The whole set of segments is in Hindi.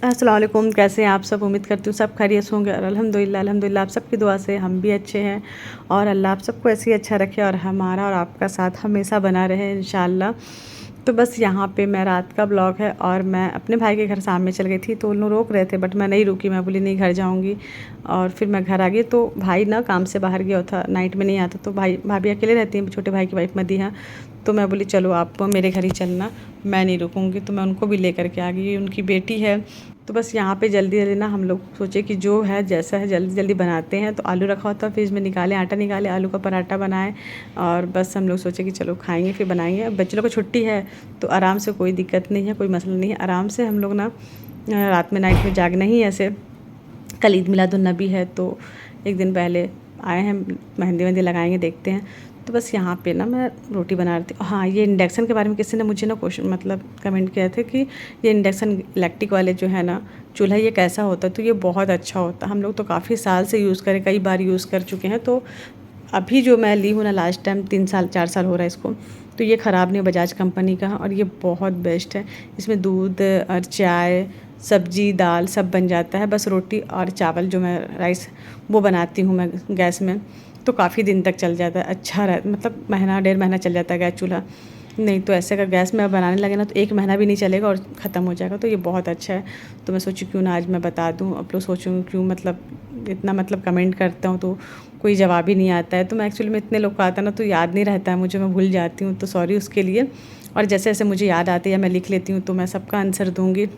अस्सलाम वालेकुम। कैसे हैं आप सब? उम्मीद करती हूँ सब खैरियत होंगे और अल्हम्दुलिल्लाह आप सबकी दुआ से हम भी अच्छे हैं और अल्लाह आप सबको ऐसे ही अच्छा रखे और हमारा और आपका साथ हमेशा बना रहे इंशाअल्लाह। तो बस यहाँ पे मैं रात का ब्लॉग है और मैं अपने भाई के घर सामने चल गई थी, तो उन लोग रोक रहे थे बट मैं नहीं रुकी। मैं बोली नहीं, घर जाऊँगी। और फिर मैं घर आ गई तो भाई ना काम से बाहर गया था, नाइट में नहीं आता, तो भाई भाभी अकेले रहती हैं, छोटे भाई की वाइफ मदीहा। तो मैं बोली चलो आप मेरे घर ही चलना, मैं नहीं रुकूँगी। तो मैं उनको भी लेकर के आ गई, उनकी बेटी है। तो बस यहाँ पे जल्दी जल्दी ना हम लोग सोचे कि जो है जैसा है जल्दी जल्दी बनाते हैं। तो आलू रखा होता फ्रिज में, निकाले आटा, निकाले आलू का पराठा बनाए और बस हम लोग सोचे कि चलो खाएंगे फिर बनाएंगे। अब बच्चे लोग को छुट्टी है तो आराम से, कोई दिक्कत नहीं है, कोई मसला नहीं है, आराम से हम लोग ना रात में नाइट में जागना ही ऐसे। कल ईद मिलादुन्नबी है तो एक दिन पहले आए हैं, मेहंदी वेहंदी लगाएंगे, देखते हैं। तो बस यहाँ पे ना मैं रोटी बना रही थी। हाँ, ये इंडक्शन के बारे में किसी ने मुझे ना क्वेश्चन मतलब कमेंट किया थे कि ये इंडक्शन इलेक्ट्रिक वाले जो है ना चूल्हा, ये कैसा होता है? तो ये बहुत अच्छा होता है, हम लोग तो काफ़ी साल से यूज़ करें, कई बार यूज़ कर चुके हैं। तो अभी जो मैं ली हूँ ना, लास्ट टाइम 3 साल 4 साल हो रहा है इसको, तो ये ख़राब नहीं, बजाज कंपनी का, और ये बहुत बेस्ट है। इसमें दूध और चाय, सब्जी, दाल सब बन जाता है। बस रोटी और चावल जो मैं राइस वो बनाती हूँ मैं गैस में, तो काफ़ी दिन तक चल जाता है, अच्छा मतलब महीना 1.5 महीना चल जाता है गैस चूल्हा। नहीं तो ऐसे अगर गैस में अब बनाने लगे ना तो 1 महीना भी नहीं चलेगा और ख़त्म हो जाएगा। तो ये बहुत अच्छा है। तो मैं सोची क्यों ना आज मैं बता दूँ। अब लोग सोचूँ क्यों मतलब इतना मतलब कमेंट करता हूँ तो कोई जवाब ही नहीं आता है। तो मैं एक्चुअली में इतने लोग को आता है ना तो याद नहीं रहता है मुझे, मैं भूल जाती हूँ, तो सॉरी उसके लिए। और जैसे जैसे मुझे याद आती है मैं लिख लेती हूँ, तो मैं सबका आंसर दूँगी।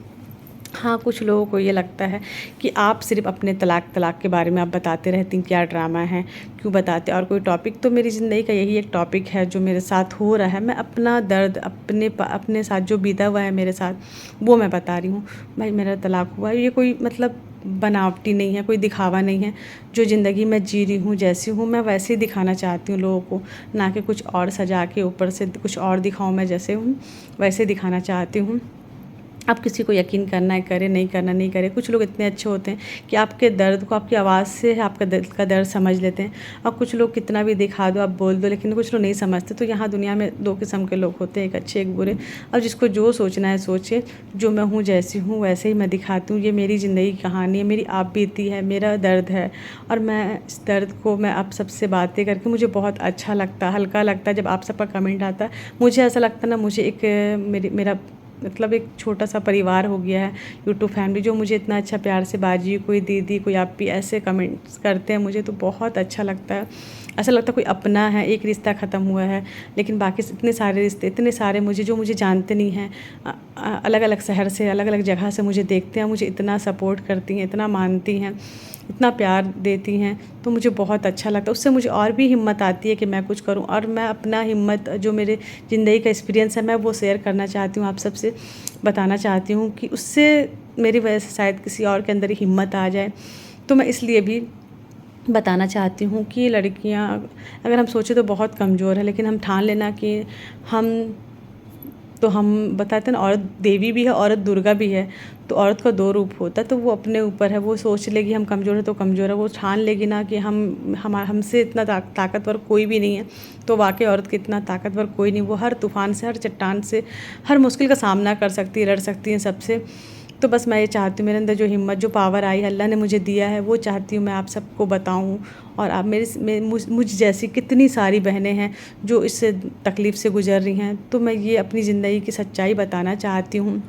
हाँ, कुछ लोगों को ये लगता है कि आप सिर्फ अपने तलाक के बारे में आप बताते रहती हैं, क्या ड्रामा है, क्यों बताते? और कोई टॉपिक, तो मेरी ज़िंदगी का यही एक टॉपिक है जो मेरे साथ हो रहा है। मैं अपना दर्द अपने साथ जो बीता हुआ है मेरे साथ, वो मैं बता रही हूँ। भाई मेरा तलाक हुआ, ये कोई मतलब बनावटी नहीं है, कोई दिखावा नहीं है। जो ज़िंदगी मैं जी रही हूँ, जैसी हूँ मैं वैसे ही दिखाना चाहती हूँ लोगों को, ना कि कुछ और सजा के ऊपर से कुछ और दिखाऊँ। मैं जैसे हूँ वैसे दिखाना चाहती हूँ। आप किसी को यकीन करना है करे, नहीं करना नहीं करे। कुछ लोग इतने अच्छे होते हैं कि आपके दर्द को आपकी आवाज़ से आपका दिल का दर्द समझ लेते हैं, और कुछ लोग कितना भी दिखा दो, आप बोल दो, लेकिन कुछ लोग नहीं समझते। तो यहाँ दुनिया में 2 किस्म के लोग होते हैं, एक अच्छे एक बुरे। अब जिसको जो सोचना है सोचे, जो मैं हूँ जैसी हूँ वैसे ही मैं दिखाती हूँ। ये मेरी ज़िंदगी की कहानी है, मेरी आप बीती है, मेरा दर्द है, और मैं इस दर्द को मैं आप सबसे बातें करके मुझे बहुत अच्छा लगता है, हल्का लगता है। जब आप सबका कमेंट आता है मुझे ऐसा लगता है ना, मुझे एक मेरा मतलब एक छोटा सा परिवार हो गया है, यूट्यूब फैमिली, जो मुझे इतना अच्छा प्यार से बाजी, कोई दीदी, कोई आपी ऐसे कमेंट्स करते हैं, मुझे तो बहुत अच्छा लगता है। ऐसा लगता है कोई अपना है, एक रिश्ता ख़त्म हुआ है, लेकिन बाकी इतने सारे रिश्ते, इतने सारे मुझे जानते नहीं हैं, अलग अलग शहर से, अलग अलग जगह से मुझे देखते हैं, मुझे इतना सपोर्ट करती हैं, इतना मानती हैं, इतना प्यार देती हैं, तो मुझे बहुत अच्छा लगता है। उससे मुझे और भी हिम्मत आती है कि मैं कुछ करूं, और मैं अपना हिम्मत जो मेरे ज़िंदगी का एक्सपीरियंस है मैं वो शेयर करना चाहती हूँ, आप सबसे बताना चाहती हूँ कि उससे मेरी वजह से शायद किसी और के अंदर हिम्मत आ जाए। तो मैं इसलिए भी बताना चाहती हूँ कि लड़कियाँ अगर हम सोचें तो बहुत कमज़ोर है, लेकिन हम ठान लेना कि हम बताते हैं ना, औरत देवी भी है, औरत दुर्गा भी है। तो औरत का 2 रूप होता है, तो वो अपने ऊपर है। वो सोच लेगी हम कमज़ोर है तो कमज़ोर है, वो ठान लेगी ना कि हमसे इतना ताकतवर कोई भी नहीं है, तो वाकई औरत की इतना ताकतवर कोई नहीं। वो हर तूफ़ान से, हर चट्टान से, हर मुश्किल का सामना कर सकती है, लड़ सकती है सबसे। तो बस मैं ये चाहती हूँ, मेरे अंदर जो हिम्मत, जो पावर आई है, अल्लाह ने मुझे दिया है, वो चाहती हूँ मैं आप सबको बताऊँ। और आप मुझ जैसी कितनी सारी बहनें हैं जो इससे तकलीफ़ से गुज़र रही हैं, तो मैं ये अपनी ज़िंदगी की सच्चाई बताना चाहती हूँ।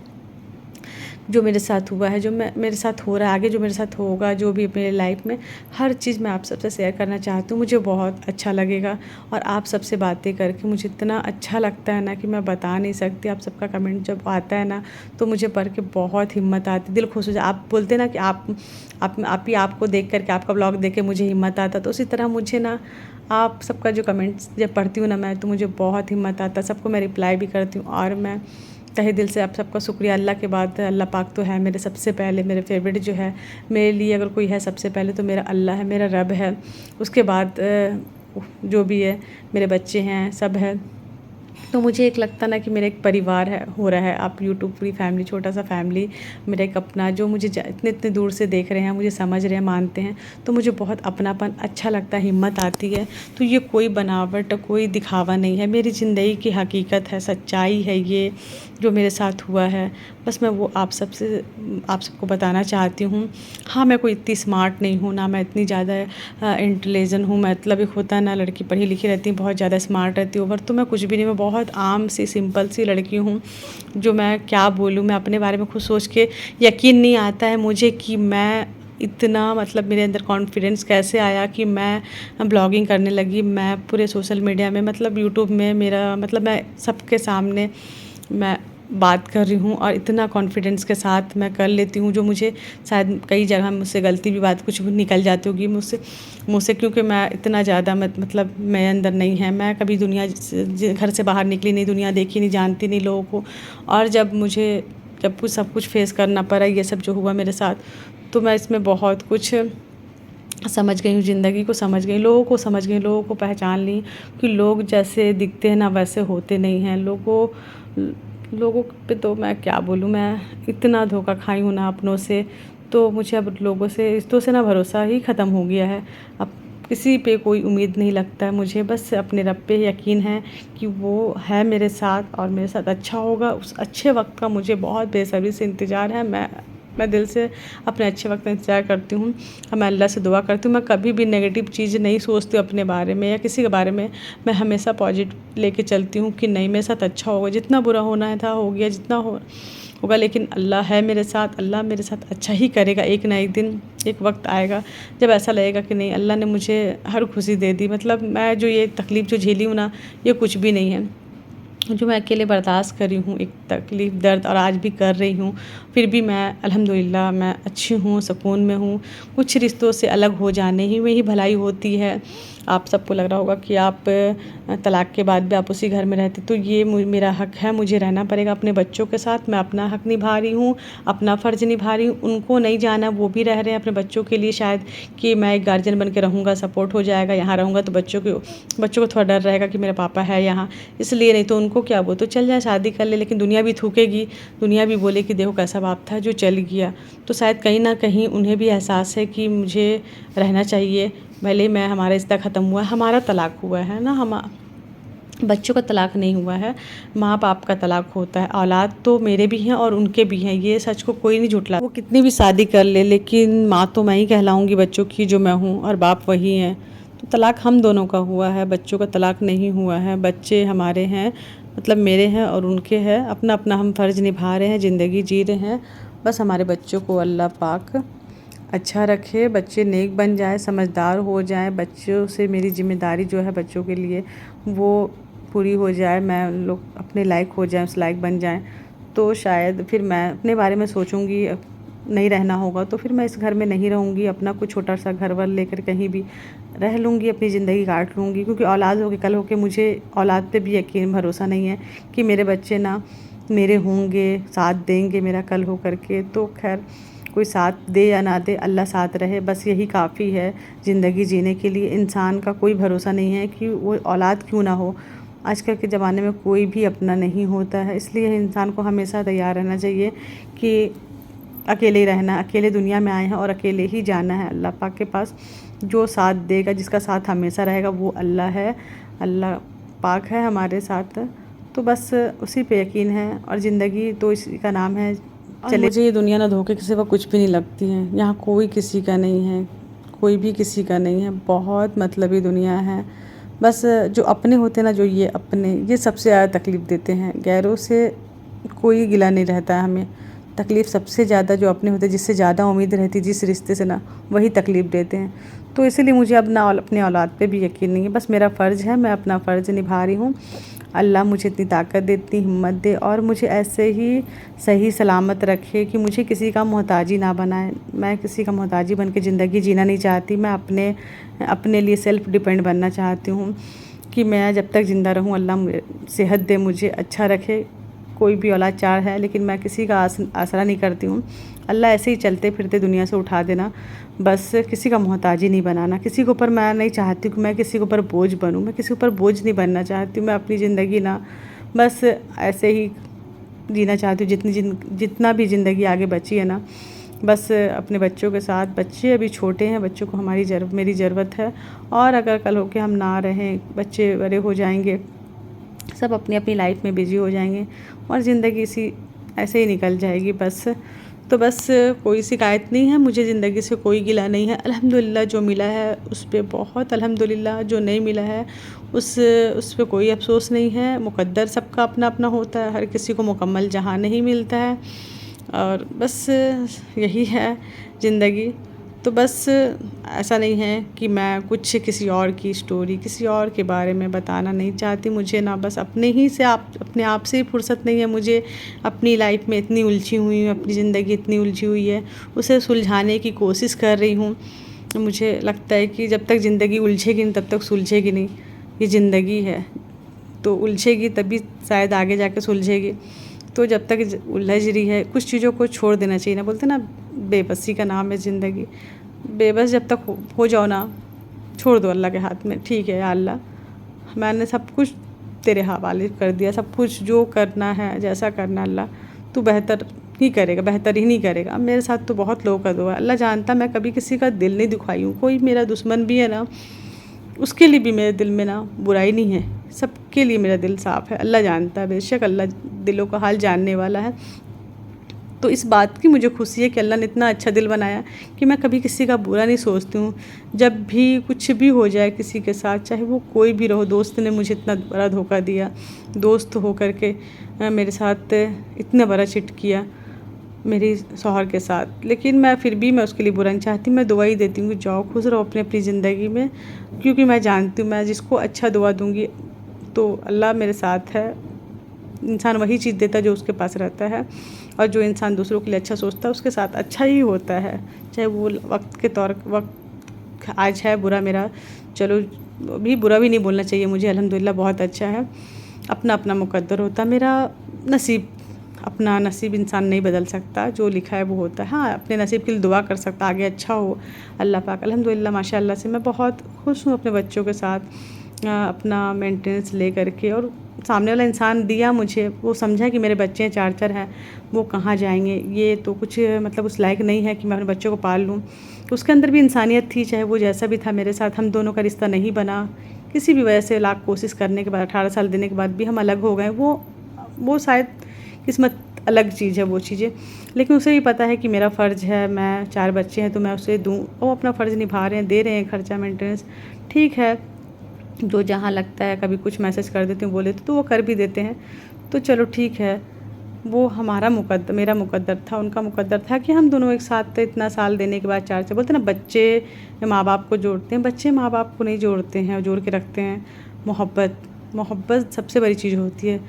जो मेरे साथ हुआ है, जो मेरे साथ हो रहा है, आगे जो मेरे साथ होगा, जो भी मेरे लाइफ में, हर चीज़ मैं आप सबसे शेयर करना चाहती हूँ। मुझे बहुत अच्छा लगेगा, और आप सबसे बातें करके मुझे इतना अच्छा लगता है ना कि मैं बता नहीं सकती। आप सबका कमेंट जब आता है ना तो मुझे पढ़ के बहुत हिम्मत आती, दिल खुश हो जाए। आप बोलते ना कि आप ही आपको देख करके, आपका ब्लॉग देख के मुझे हिम्मत आता, तो उसी तरह मुझे ना आप सबका जो कमेंट्स जब पढ़ती हूँ ना मैं, तो मुझे बहुत हिम्मत आता है। सबको मैं रिप्लाई भी करती हूँ, और मैं तहे दिल से आप सबका शुक्रिया। अल्लाह के बाद अल्लाह पाक तो है मेरे सबसे पहले, मेरे फेवरेट जो है मेरे लिए, अगर कोई है सबसे पहले तो मेरा अल्लाह है, मेरा रब है। उसके बाद जो भी है, मेरे बच्चे हैं, सब है। तो मुझे एक लगता ना कि मेरा एक परिवार है हो रहा है। आप यूट्यूब पूरी फैमिली, छोटा सा फैमिली, मेरा एक अपना, जो मुझे इतने इतने दूर से देख रहे हैं, मुझे समझ रहे हैं, मानते हैं, तो मुझे बहुत अपनापन अच्छा लगता है, हिम्मत आती है। तो ये कोई बनावट, कोई दिखावा नहीं है, मेरी ज़िंदगी की हकीकत है, सच्चाई है ये जो मेरे साथ हुआ है। बस मैं वो आप सबको बताना चाहती हूँ। हाँ, मैं कोई इतनी स्मार्ट नहीं हूँ, ना मैं इतनी ज़्यादा इंटेलिजेंट हूँ। मतलब एक होता है ना, लड़की पढ़ी लिखी रहती है, बहुत ज़्यादा स्मार्ट रहती है ओवर, तो मैं कुछ भी नहीं, मैं बहुत आम सी सिंपल सी लड़की हूँ। जो मैं क्या बोलूँ, मैं अपने बारे में खुद सोच के यकीन नहीं आता है मुझे कि मैं इतना, मतलब मेरे अंदर कॉन्फिडेंस कैसे आया कि मैं ब्लॉगिंग करने लगी। मैं पूरे सोशल मीडिया में, मतलब यूट्यूब में मेरा, मतलब मैं सबके सामने मैं बात कर रही हूँ और इतना कॉन्फिडेंस के साथ मैं कर लेती हूँ, जो मुझे शायद कई जगह मुझसे गलती भी बात कुछ भी निकल जाती होगी मुझसे, क्योंकि मैं इतना ज़्यादा मतलब मेरे अंदर नहीं है। मैं कभी दुनिया घर से बाहर निकली नहीं, दुनिया देखी नहीं, जानती नहीं लोगों को। और जब कुछ सब कुछ फेस करना पड़ा, ये सब जो हुआ मेरे साथ, तो मैं इसमें बहुत कुछ समझ गई हूँ, ज़िंदगी को समझ गई, लोगों को समझ गई, लोगों को पहचान ली कि लोग जैसे दिखते हैं ना, वैसे होते नहीं हैं। लोगों पे तो मैं क्या बोलूँ, मैं इतना धोखा खाई हूँ ना अपनों से, तो मुझे अब लोगों से, रिश्तों से ना भरोसा ही ख़त्म हो गया है। अब किसी पे कोई उम्मीद नहीं लगता है मुझे, बस अपने रब पे यकीन है कि वो है मेरे साथ और मेरे साथ अच्छा होगा। उस अच्छे वक्त का मुझे बहुत बेसब्री से इंतज़ार है। मैं दिल से अपने अच्छे वक्त का इंतज़ार करती हूँ और मैं अल्लाह से दुआ करती हूँ। मैं कभी भी नेगेटिव चीज़ नहीं सोचती हूँ अपने बारे में या किसी के बारे में। मैं हमेशा पॉजिटिव लेके चलती हूँ कि नहीं, मेरे साथ अच्छा होगा, जितना बुरा होना था हो गया, जितना होगा, लेकिन अल्लाह है मेरे साथ, अल्लाह मेरे साथ अच्छा ही करेगा। एक ना एक दिन, एक वक्त आएगा जब ऐसा लगेगा कि नहीं, अल्लाह ने मुझे हर खुशी दे दी। मतलब मैं जो ये तकलीफ़ जो झेली हूँ ना, ये कुछ भी नहीं है, जो मैं अकेले बर्दाश्त कर रही हूँ, एक तकलीफ़, दर्द, और आज भी कर रही हूँ। फिर भी मैं अल्हम्दुलिल्लाह मैं अच्छी हूँ, सुकून में हूँ। कुछ रिश्तों से अलग हो जाने ही में ही भलाई होती है। आप सबको लग रहा होगा कि आप तलाक़ के बाद भी आप उसी घर में रहते, तो ये मेरा हक़ है, मुझे रहना पड़ेगा अपने बच्चों के साथ। मैं अपना हक़ निभा रही हूँ, अपना फ़र्ज़ निभा रही हूँ। उनको नहीं जाना, वो भी रह रहे हैं अपने बच्चों के लिए, शायद कि मैं एक गार्जियन बन के रहूँगा, सपोर्ट हो जाएगा, यहाँ रहूँगा तो बच्चों को थोड़ा डर रहेगा कि मेरा पापा है यहाँ, इसलिए। नहीं तो उनको क्या, वो तो चल जाए, शादी कर ले, लेकिन दुनिया भी थूकेगी, दुनिया भी बोले कि देखो कैसा बाप था जो चल गया। तो शायद कहीं ना कहीं उन्हें भी एहसास है कि मुझे रहना चाहिए, भले मैं, हमारा रिश्ता ख़त्म हुआ है, हमारा तलाक़ हुआ है ना, हम बच्चों का तलाक़ नहीं हुआ है, माँ बाप का तलाक़ होता है। औलाद तो मेरे भी हैं और उनके भी हैं, ये सच को कोई नहीं झुठला। वो कितनी भी शादी कर ले, लेकिन माँ तो मैं ही कहलाऊँगी बच्चों की, जो मैं हूँ, और बाप वही हैं। तो तलाक़ हम दोनों का हुआ है, बच्चों का तलाक़ नहीं हुआ है। बच्चे हमारे हैं, मतलब मेरे हैं और उनके हैं। अपना अपना हम फ़र्ज़ निभा रहे हैं, ज़िंदगी जी रहे हैं। बस हमारे बच्चों को अल्लाह पाक अच्छा रखे, बच्चे नेक बन जाए, समझदार हो जाएं। बच्चों से मेरी ज़िम्मेदारी जो है बच्चों के लिए, वो पूरी हो जाए, मैं उन लोग अपने लायक हो जाएं, उस लायक बन जाएं, तो शायद फिर मैं अपने बारे में सोचूंगी। नहीं रहना होगा तो फिर मैं इस घर में नहीं रहूँगी, अपना कुछ छोटा सा घर वर लेकर कहीं भी रह लूँगी, अपनी ज़िंदगी काट लूँगी। क्योंकि औलाद होके कल होके मुझे औलाद पे भी यकीन भरोसा नहीं है कि मेरे बच्चे ना मेरे होंगे, साथ देंगे मेरा कल हो करके। तो खैर, कोई साथ दे या ना दे, अल्लाह साथ रहे, बस यही काफ़ी है ज़िंदगी जीने के लिए। इंसान का कोई भरोसा नहीं है कि वो औलाद क्यों ना हो। आजकल के ज़माने में कोई भी अपना नहीं होता है, इसलिए इंसान को हमेशा तैयार रहना चाहिए कि अकेले ही रहना, अकेले दुनिया में आए हैं और अकेले ही जाना है अल्लाह पाक के पास। जो साथ देगा, जिसका साथ हमेशा रहेगा, वो अल्लाह है, अल्लाह पाक है हमारे साथ। तो बस उसी पे यकीन है, और ज़िंदगी तो इसी का नाम है। चले, मुझे ये दुनिया ना धोखे के सिवा कुछ भी नहीं लगती है। यहाँ कोई किसी का नहीं है, कोई भी किसी का नहीं है। बहुत मतलबी दुनिया है। बस जो अपने होते हैं ना, जो ये अपने, ये सबसे ज़्यादा तकलीफ़ देते हैं। गैरों से कोई गिला नहीं रहता है हमें। तकलीफ़ सबसे ज़्यादा जो अपने होते हैं, जिससे ज़्यादा उम्मीद रहती है, जिस रिश्ते से ना, वही तकलीफ़ देते हैं। तो इसीलिए मुझे अब ना अपने औलाद पे भी यकीन नहीं है। बस मेरा फ़र्ज़ है, मैं अपना फ़र्ज़ निभा रही हूँ। अल्लाह मुझे इतनी ताकत दे, इतनी हिम्मत दे, और मुझे ऐसे ही सही सलामत रखे कि मुझे किसी का मोहताजी ना बनाए। मैं किसी का मोहताजी बन के ज़िंदगी जीना नहीं चाहती। मैं अपने लिए सेल्फ़ डिपेंड बनना चाहती हूँ कि मैं जब तक ज़िंदा रहूँ, अल्लाह सेहत दे, मुझे अच्छा रखे। कोई भी औलाद चार है, लेकिन मैं किसी का आसरा नहीं करती हूँ। अल्लाह ऐसे ही चलते फिरते दुनिया से उठा देना, बस किसी का मोहताजी नहीं बनाना। किसी के ऊपर मैं नहीं चाहती कि मैं किसी के ऊपर बोझ बनूँ, मैं किसी के ऊपर बोझ नहीं बनना चाहती हूँ। मैं अपनी ज़िंदगी ना बस ऐसे ही जीना चाहती हूँ जितना भी ज़िंदगी आगे बची है ना, बस अपने बच्चों के साथ। बच्चे अभी छोटे हैं, बच्चों को मेरी ज़रूरत है, और अगर कल हो के हम ना रहें, बच्चे बड़े हो जाएंगे, सब अपनी अपनी लाइफ में बिज़ी हो जाएंगे और ज़िंदगी ऐसे ही निकल जाएगी बस। तो बस कोई शिकायत नहीं है मुझे, ज़िंदगी से कोई गिला नहीं है। अल्हम्दुलिल्लाह जो मिला है उस पे बहुत अल्हम्दुलिल्लाह, जो नहीं मिला है उस पे कोई अफ़सोस नहीं है। मुक़द्दर सबका अपना अपना होता है, हर किसी को मुकम्मल जहाँ नहीं मिलता है, और बस यही है ज़िंदगी। तो बस ऐसा नहीं है कि मैं कुछ किसी और की स्टोरी, किसी और के बारे में बताना नहीं चाहती। मुझे ना बस अपने आप से ही फुर्सत नहीं है। मुझे अपनी लाइफ में इतनी उलझी हुई हूँ, अपनी ज़िंदगी इतनी उलझी हुई है, उसे सुलझाने की कोशिश कर रही हूँ। मुझे लगता है कि जब तक ज़िंदगी उलझेगी नहीं तब तक सुलझेगी नहीं। ये ज़िंदगी है तो उलझेगी तभी शायद आगे जाके सुलझेगी। तो जब तक उलझ रही है, कुछ चीज़ों को छोड़ देना चाहिए ना। बोलते ना, बेबसी का नाम है ज़िंदगी। बेबस जब तक हो जाओ ना, छोड़ दो अल्लाह के हाथ में। ठीक है या अल्लाह, मैंने सब कुछ तेरे हवाले कर दिया, सब कुछ जो करना है, जैसा करना अल्लाह, तू बेहतर ही करेगा, बेहतर ही नहीं करेगा। अब मेरे साथ तो बहुत लोगों का दुआ, अल्लाह जानता मैं कभी किसी का दिल नहीं दुखाई हूँ। कोई मेरा दुश्मन भी है ना, उसके लिए भी मेरे दिल में ना बुराई नहीं है, सबके लिए मेरा दिल साफ़ है। अल्लाह जानता है, बेशक अल्लाह दिलों का हाल जानने वाला है। तो इस बात की मुझे खुशी है कि अल्लाह ने इतना अच्छा दिल बनाया कि मैं कभी किसी का बुरा नहीं सोचती हूँ। जब भी कुछ भी हो जाए किसी के साथ, चाहे वो कोई भी रहो, दोस्त ने मुझे इतना बड़ा धोखा दिया, दोस्त हो कर के मेरे साथ इतना बड़ा चिट किया मेरे शौहर के साथ, लेकिन मैं फिर भी मैं उसके लिए बुरा नहीं चाहती। मैं दुआ ही देती हूँ कि जाओ खुश रहो अपनी अपनी ज़िंदगी में, क्योंकि मैं जानती हूँ मैं जिसको अच्छा दुआ दूँगी तो अल्लाह मेरे साथ है। इंसान वही चीज़ देता है जो उसके पास रहता है, और जो इंसान दूसरों के लिए अच्छा सोचता है उसके साथ अच्छा ही होता है। चाहे वो वक्त आज है बुरा मेरा, चलो भी बुरा भी नहीं बोलना चाहिए मुझे, अल्हम्दुलिल्लाह बहुत अच्छा है। अपना अपना मुकद्दर होता है, मेरा नसीब, अपना नसीब इंसान नहीं बदल सकता, जो लिखा है वो होता है। हाँ, अपने नसीब के लिए दुआ कर सकता, आगे अच्छा हो अल्लाह पाक। अल्हम्दुलिल्लाह माशाअल्लाह से मैं बहुत खुश हूँ अपने बच्चों के साथ, अपना मेंटेनेंस ले करके। और सामने वाला इंसान दिया मुझे, वो समझा कि मेरे बच्चे 4 हैं, वो कहाँ जाएंगे, ये तो कुछ मतलब उस लायक नहीं है कि मैं अपने बच्चों को पाल लूँ। तो उसके अंदर भी इंसानियत थी, चाहे वो जैसा भी था मेरे साथ। हम दोनों का रिश्ता नहीं बना किसी भी वजह से, लाख कोशिश करने के बाद, 18 साल देने के बाद भी हम अलग हो गए। वो शायद किस्मत, अलग चीज़ है वो चीज़ें। लेकिन उसे भी पता है कि मेरा फ़र्ज़ है, मैं 4 बच्चे हैं तो मैं उसे दूँ, वो अपना फ़र्ज़ निभा रहे हैं, दे रहे हैं खर्चा मेंटेनेंस, ठीक है। जो जहाँ लगता है, कभी कुछ मैसेज कर देती हूँ, बोले तो वो कर भी देते हैं, तो चलो ठीक है। वो मेरा मुकद्दर था, उनका मुकद्दर था कि हम दोनों एक साथ इतना साल देने के बाद 4 से, बोलते ना बच्चे माँ बाप को जोड़ते हैं, बच्चे माँ बाप को नहीं जोड़ते हैं, जोड़ के रखते हैं। मोहब्बत सबसे बड़ी चीज़ होती है।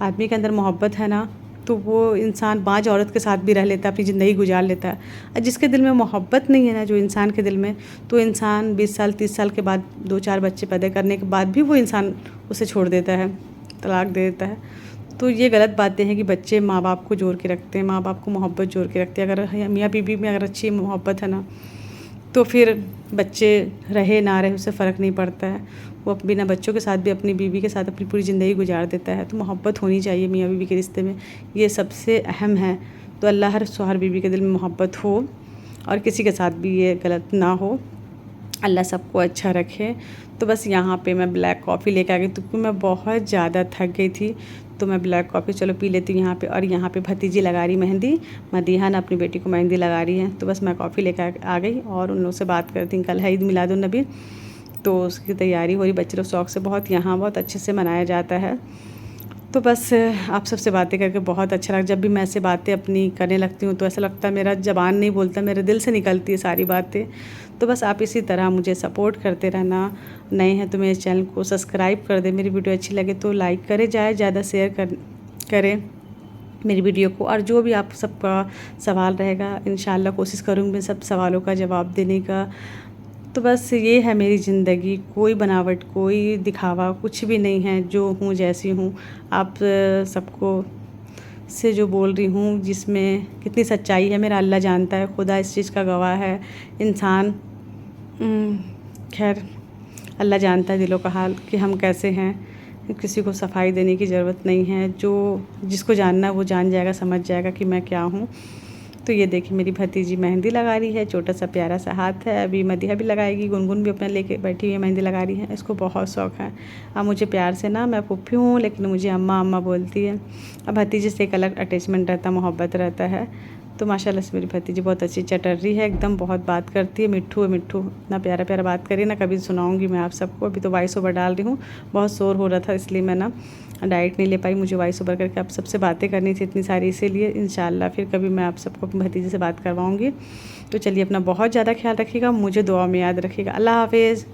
आदमी के अंदर मोहब्बत है ना, तो वो इंसान बाँझ औरत के साथ भी रह लेता है, अपनी ज़िंदगी गुजार लेता है। और जिसके दिल में मोहब्बत नहीं है ना, जो इंसान के दिल में, तो इंसान 20 साल 30 साल के बाद 2-4 बच्चे पैदा करने के बाद भी वो इंसान उसे छोड़ देता है, तलाक दे देता है। तो ये गलत बातें हैं कि बच्चे माँ बाप को जोड़ के रखते हैं, माँ बाप को मोहब्बत जोड़ के रखते हैं। अगर मियाँ बीवी में अगर अच्छी मोहब्बत है ना, तो फिर बच्चे रहे ना रहे उससे फ़र्क नहीं पड़ता है। वो बिना बच्चों के साथ भी अपनी बीवी के साथ अपनी पूरी ज़िंदगी गुजार देता है। तो मोहब्बत होनी चाहिए मियाँ बीवी के रिश्ते में, ये सबसे अहम है। तो अल्लाह हर शौहर बीवी के दिल में मोहब्बत हो, और किसी के साथ भी ये गलत ना हो, अल्लाह सबको अच्छा रखे। तो बस यहाँ पे मैं ब्लैक कॉफ़ी लेके आ गई, क्योंकि मैं बहुत ज़्यादा थक गई थी। तो मैं ब्लैक कॉफ़ी चलो पी लेती हूँ यहाँ पे। और यहाँ पे भतीजी लगा रही मेहंदी, मदीहा ने अपनी बेटी को मेहंदी लगा रही है। तो बस मैं कॉफ़ी लेकर आ गई और उन लोगों से बात करती हूँ। कल है ईद मिलादुन्नबी, तो उसकी तैयारी हो रही, बच्चे लोग शौक़ से यहाँ बहुत अच्छे से मनाया जाता है। तो बस आप सबसे बातें करके बहुत अच्छा लगा। जब भी मैं ऐसे बातें अपनी करने लगती हूँ तो ऐसा लगता है मेरा ज़बान नहीं बोलता, मेरे दिल से निकलती है सारी बातें। तो बस आप इसी तरह मुझे सपोर्ट करते रहना। नए हैं तो मेरे चैनल को सब्सक्राइब कर दें, मेरी वीडियो अच्छी लगे तो लाइक करें, ज़्यादा शेयर करें मेरी वीडियो को। और जो भी आप सबका सवाल रहेगा, इंशाल्लाह कोशिश करूँगी मैं सब सवालों का जवाब देने का। तो बस ये है मेरी ज़िंदगी, कोई बनावट, कोई दिखावा कुछ भी नहीं है, जो हूँ जैसी हूँ। आप सबको से जो बोल रही हूँ, जिसमें कितनी सच्चाई है मेरा अल्लाह जानता है, खुदा इस चीज़ का गवाह है। इंसान खैर अल्लाह जानता है दिलों का हाल कि हम कैसे हैं। किसी को सफाई देने की ज़रूरत नहीं है। जो जिसको जानना है वो जान जाएगा, समझ जाएगा कि मैं क्या हूँ। तो ये देखिए मेरी भतीजी मेहंदी लगा रही है, छोटा सा प्यारा सा हाथ है। अभी मदिहा भी लगाएगी, गुनगुन भी अपना लेके बैठी हुई है, मेहंदी लगा रही है। इसको बहुत शौक़ है। अब मुझे प्यार से ना, मैं पुप्पी हूँ लेकिन मुझे अम्मा अम्मा बोलती है। अब भतीजे से एक अलग अटैचमेंट रहता, मोहब्बत रहता है। तो माशाल्लाह से मेरी भतीजी बहुत अच्छी चटर्री है, एकदम बहुत बात करती है, मिट्ठू है मिट्ठू, इतना प्यारा प्यारा बात करिए ना, कभी सुनाऊंगी मैं आप सबको। अभी तो वॉइस ओवर डाल रही हूँ, बहुत शोर हो रहा था इसलिए मैं ना डाइट नहीं ले पाई, मुझे वॉइस ओवर करके आप सबसे बातें करनी थी इतनी सारी, इसीलिए इंशाल्लाह फिर कभी मैं आप सबको अपनी भतीजे से बात करवाऊँगी। तो चलिए अपना बहुत ज़्यादा ख्याल रखिएगा, मुझे दुआ में याद रखिएगा। अल्लाह हाफिज़।